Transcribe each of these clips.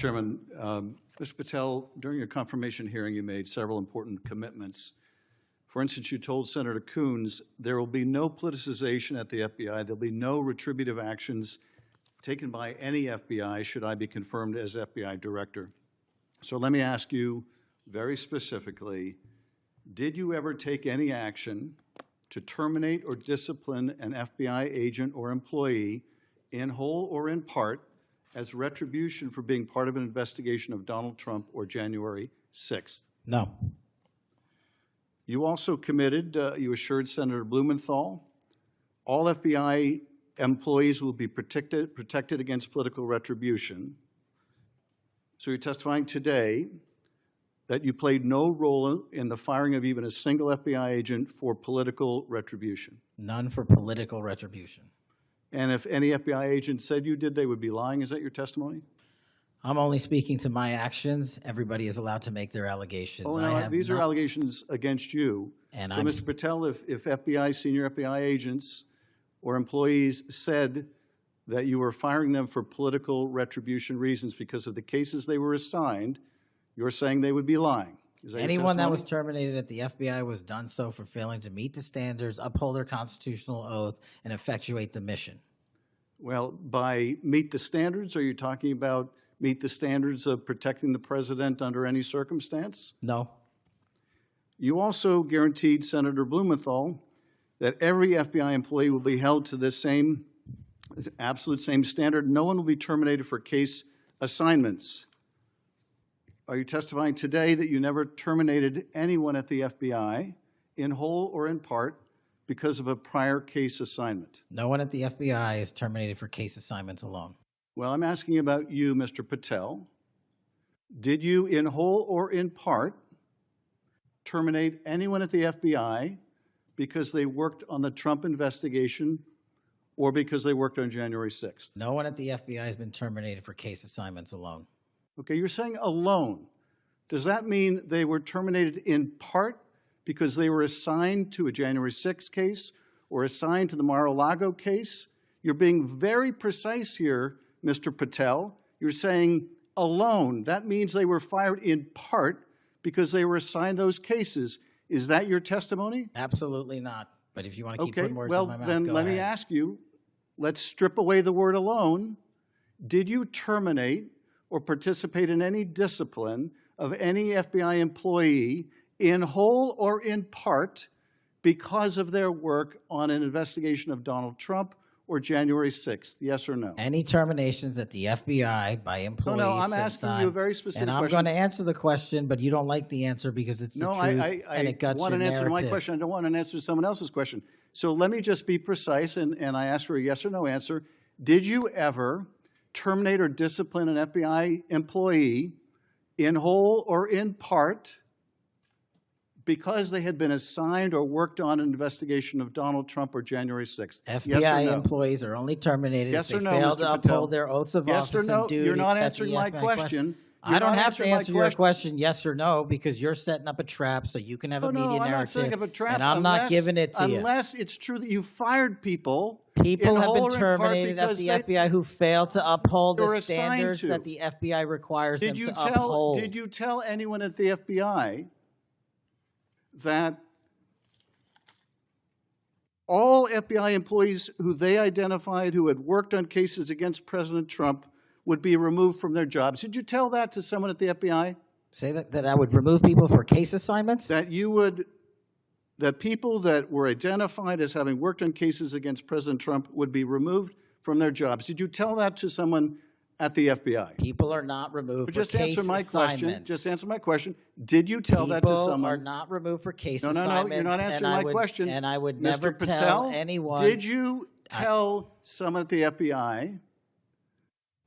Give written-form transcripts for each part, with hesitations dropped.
Chairman, Mr. Patel, during your confirmation hearing, you made several important commitments. For instance, you told Senator Coons there will be no politicization at the FBI. There'll be no retributive actions taken by any FBI should I be confirmed as FBI Director. So let me ask you very specifically, did you ever take any action to terminate or discipline an FBI agent or employee in whole or in part as retribution for being part of an investigation of Donald Trump or January 6th? No. You also committed, you assured Senator Blumenthal, all FBI employees will be protected against political retribution. So you're testifying today that you played no role in the firing of even a single FBI agent for political retribution. None for political retribution. And if any FBI agent said you did, they would be lying. Is that your testimony? I'm only speaking to my actions. Everybody is allowed to make their allegations. Oh, no, these are allegations against you. And so, Mr. Patel, if FBI, senior FBI agents or employees said that you were firing them for political retribution reasons because of the cases they were assigned, you're saying they would be lying. Is that anyone that was terminated at the FBI was done so for failing to meet the standards, uphold their constitutional oath, and effectuate the mission. Well, by meet the standards, are you talking about meet the standards of protecting the president under any circumstance? No. You also guaranteed Senator Blumenthal that every FBI employee will be held to the same, absolute same standard. No one will be terminated for case assignments. Are you testifying today that you never terminated anyone at the FBI in whole or in part because of a prior case assignment? No one at the FBI is terminated for case assignments alone. Well, I'm asking about you, Mr. Patel. Did you, in whole or in part, terminate anyone at the FBI because they worked on the Trump investigation or because they worked on January 6th? No one at the FBI has been terminated for case assignments alone. Okay, you're saying alone. Does that mean they were terminated in part because they were assigned to a January 6th case or assigned to the Mar-a-Lago case? You're being very precise here, Mr. Patel. You're saying alone. That means they were fired in part because they were assigned those cases. Is that your testimony? Absolutely not. But if you want to keep putting words in my mouth, then let me ask you, let's strip away the word alone. Did you terminate or participate in any discipline of any FBI employee in whole or in part because of their work on an investigation of Donald Trump or January 6th? Yes or no? Any terminations at the FBI by employees. No, I'm asking you a very specific question. And I'm going to answer the question, but you don't like the answer because it's the truth and it guts your narrative. I want an answer to my question. I don't want an answer to someone else's question. So let me just be precise, and I ask for a yes or no answer. Did you ever terminate or discipline an FBI employee in whole or in part because they had been assigned or worked on an investigation of Donald Trump or January 6th? FBI employees are only terminated if they fail to uphold their oaths of office and duty. You're not answering my question. I don't have to answer your question yes or no because you're setting up a trap so you can have a media narrative. I'm not setting up a trap. And I'm not giving it to you. Unless it's true that you fired people. People have been terminated at the FBI who failed to uphold the standards that the FBI requires them to uphold. Did you tell anyone at the FBI that all FBI employees who they identified who had worked on cases against President Trump would be removed from their jobs? Did you tell that to someone at the FBI? Say that I would remove people for case assignments? That you would, that people that were identified as having worked on cases against President Trump would be removed from their jobs. Did you tell that to someone at the FBI? People are not removed for case assignments. Just answer my question. Did you tell that to someone? People are not removed for case assignments. No, you're not answering my question. And I would never Mr. Patel, tell anyone. Did you tell someone at the FBI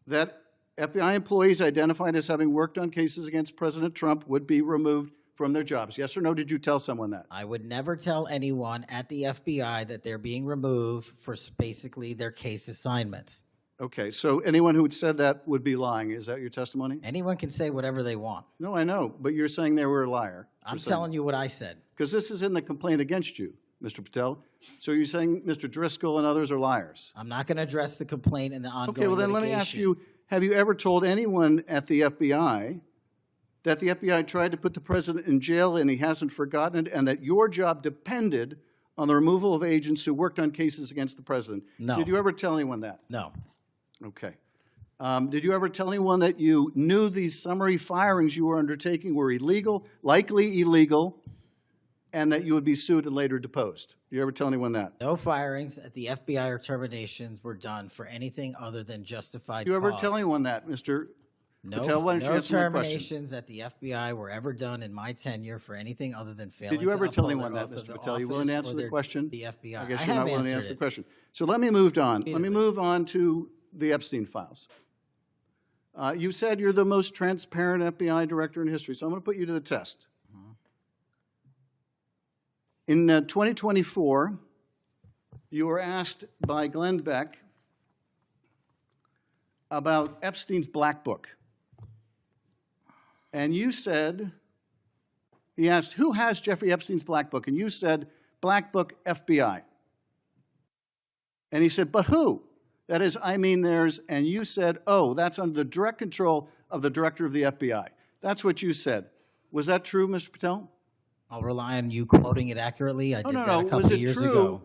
that FBI employees identified as having worked on cases against President Trump would be removed from their jobs? Yes or no, did you tell someone that? I would never tell anyone at the FBI that they're being removed for basically their case assignments. Okay, so anyone who said that would be lying. Is that your testimony? Anyone can say whatever they want. No, I know, but you're saying they were a liar. I'm telling you what I said. Because this is in the complaint against you, Mr. Patel. So you're saying Mr. Driscoll and others are liars? I'm not going to address the complaint and the ongoing Okay, well then litigation. let me ask you, have you ever told anyone at the FBI that the FBI tried to put the president in jail and he hasn't forgotten it, and that your job depended on the removal of agents who worked on cases against the president? No. Did you ever tell anyone that? No. Okay. Did you ever tell anyone that you knew these summary firings you were undertaking were illegal, likely illegal, and that you would be sued and later deposed? Did you ever tell anyone that? No firings at the FBI or terminations were done for anything other than justified Did you ever cause. tell anyone that, Mr. No, Patel? Why don't you no answer my question? terminations at the FBI were ever done in my tenure for anything other than failing Did you ever to tell uphold anyone their that, oath of Mr. the Patel? You willing to office answer or the their- question? The FBI. I guess I you're have not willing to answered answer the it. question. So let me move on. Let me Repeatedly. move on to the Epstein files. You said you're the most transparent FBI director in history, so I'm going to put you to the test. In 2024, you were asked by Glenn Beck about Epstein's Black Book. And you said, he asked, who has Jeffrey Epstein's Black Book? And you said, Black Book, FBI. And he said, but who? That is, I mean theirs. And you said, oh, that's under the direct control of the director of the FBI. That's what you said. Was that true, Mr. Patel? I'll rely on you quoting it accurately. I did that a couple Was of it years true ago.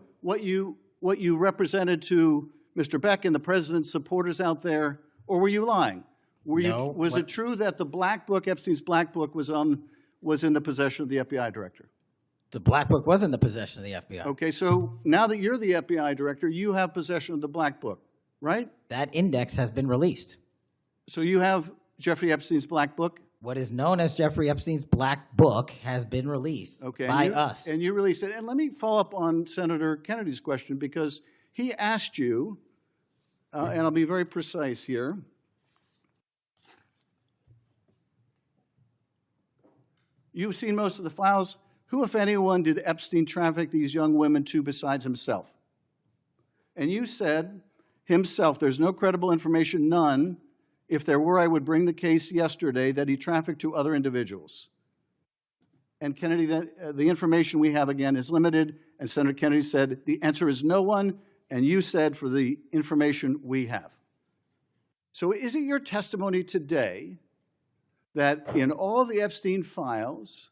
what you represented to Mr. Beck and the president's supporters out there, or were you lying? No, Was it true that the Black Book, Epstein's Black Book, was in the possession of the FBI director? The Black Book was in the possession of the FBI. Okay, so now that you're the FBI director, you have possession of the Black Book, right? That index has been released. So you have Jeffrey Epstein's Black Book? What is known as Jeffrey Epstein's Black Book has been released by us. And you released it. And let me follow up on Senator Kennedy's question, because he asked you, and I'll be very precise here. You've seen most of the files. Who, if anyone, did Epstein traffic these young women to besides himself? And you said, himself. There's no credible information, none. If there were, I would bring the case yesterday that he trafficked to other individuals. And Kennedy, the information we have, again, is limited. And Senator Kennedy said, the answer is no one. And you said, for the information we have. So is it your testimony today that in all the Epstein files,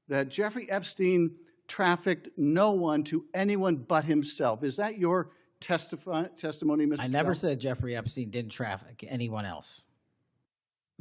that Jeffrey Epstein trafficked no one to anyone but himself? Is that your testimony, Mr. I never Patel? said Jeffrey Epstein didn't traffic anyone else.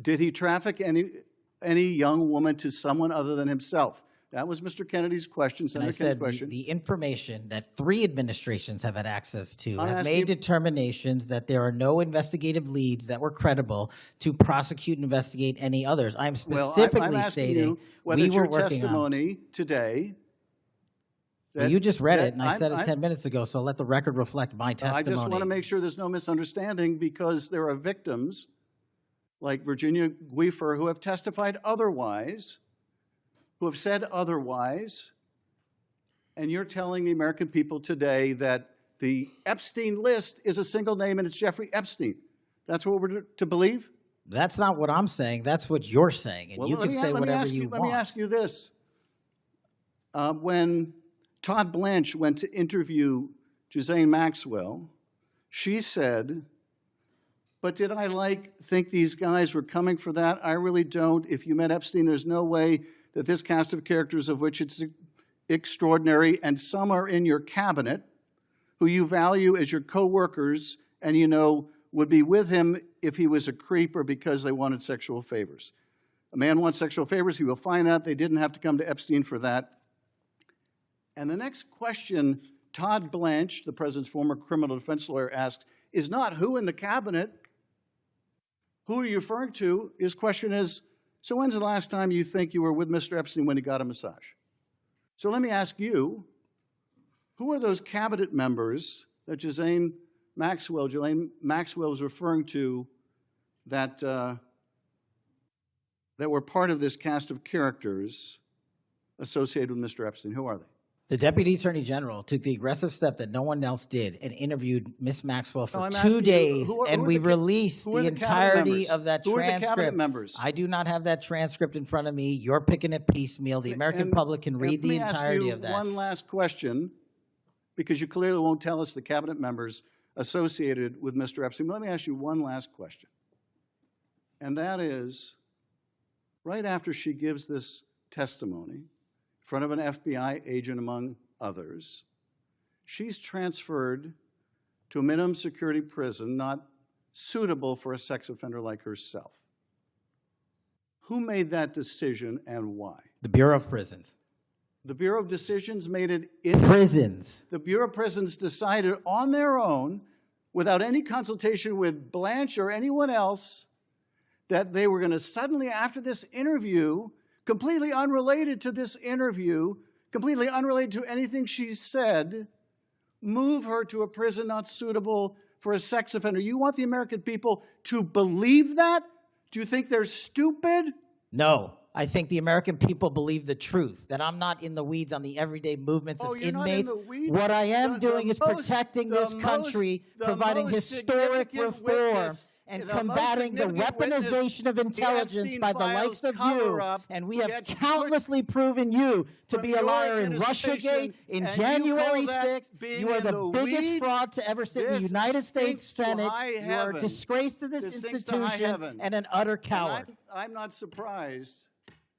Did he traffic any young woman to someone other than himself? That was Mr. Kennedy's question, And Senator I Kennedy's said question. the information that 3 administrations have had access to I'm have asking made you- determinations that there are no investigative leads that were credible to prosecute and investigate any others. I'm Well, specifically I'm asking stating you whether we it's were your working on. testimony today. Well, you just read that it, and I said it 10 minutes ago, so let the record reflect my I testimony. just want to make sure there's no misunderstanding, because there are victims like Virginia Guifer who have testified otherwise, who have said otherwise, and you're telling the American people today that the Epstein list is a single name and it's Jeffrey Epstein. That's what we're to believe? That's not what I'm saying. That's what you're saying, and Well, you let can me- say let me whatever ask you want. Let me ask you this. When Todd Blanche went to interview Ghislaine Maxwell, she said, but did I think these guys were coming for that? I really don't. If you met Epstein, there's no way that this cast of characters, of which it's extraordinary, and some are in your cabinet, who you value as your co-workers, and you know would be with him if he was a creep or because they wanted sexual favors. A man wants sexual favors, he will find out. They didn't have to come to Epstein for that. And the next question Todd Blanche, the president's former criminal defense lawyer, asked is not who in the cabinet, who are you referring to? His question is, so when's the last time you think you were with Mr. Epstein when he got a massage? So let me ask you, who are those cabinet members that Ghislaine Maxwell was referring to that, that were part of this cast of characters associated with Mr. Epstein? Who are they? The Deputy Attorney General took the aggressive step that no one else did and interviewed Ms. Maxwell for I'm 2 asking you, days, who are and we the released who are the the cabinet entirety members? of that Who are the cabinet transcript. members? I do not have that transcript in front of me. You're picking it piecemeal. The American public can read the entirety of that. Let me ask you one last question, because you clearly won't tell us the cabinet members associated with Mr. Epstein. Let me ask you one last question. And that is, right after she gives this testimony in front of an FBI agent, among others, she's transferred to a minimum security prison not suitable for a sex offender like herself. Who made that decision and why? The Bureau of Prisons. The Bureau of Decisions made it in Prisons. The Bureau of Prisons decided on their own, without any consultation with Blanche or anyone else, that they were going to suddenly, after this interview, completely unrelated to this interview, completely unrelated to anything she said, move her to a prison not suitable for a sex offender. You want the American people to believe that? Do you think they're stupid? No. I think the American people believe the truth, that I'm not in the weeds on the everyday movements of you're not inmates. in the weeds. What I am doing is protecting this country, providing historic reform, and combating the weaponization of intelligence by the likes of you. And we have countlessly proven you to be a liar in Russiagate, in January 6th. You are the biggest fraud to ever sit in the United States Senate. You are a disgrace to this institution and an utter coward. I'm not surprised.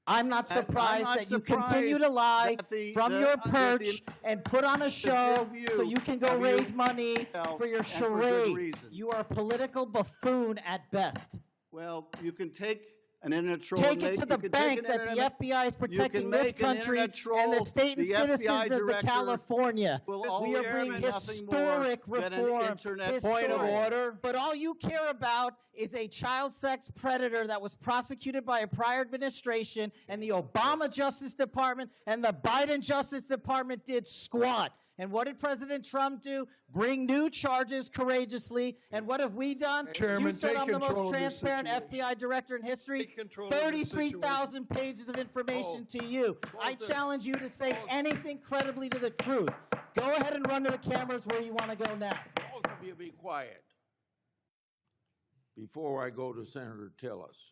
I'm not surprised that you continue to lie from your perch and put on a show so you can go raise money for your charade. You are a political buffoon at best. Well, you can take an internet troll. Take it to the bank that the FBI is protecting this country and the state and citizens of the California. We are bringing historic reform. Point of order. But all you care about is a child sex predator that was prosecuted by a prior administration, and the Obama Justice Department and the Biden Justice Department did squat. And what did President Trump do? Bring new charges courageously. And what have we done? Chairman, You said take I'm the control most of this transparent situation. FBI director in history. Take control of this 33,000 pages of information to you. I challenge you to say anything credibly to the truth. Go ahead and run to the cameras where you want to go now. Both of you be quiet before I go to Senator Tillis.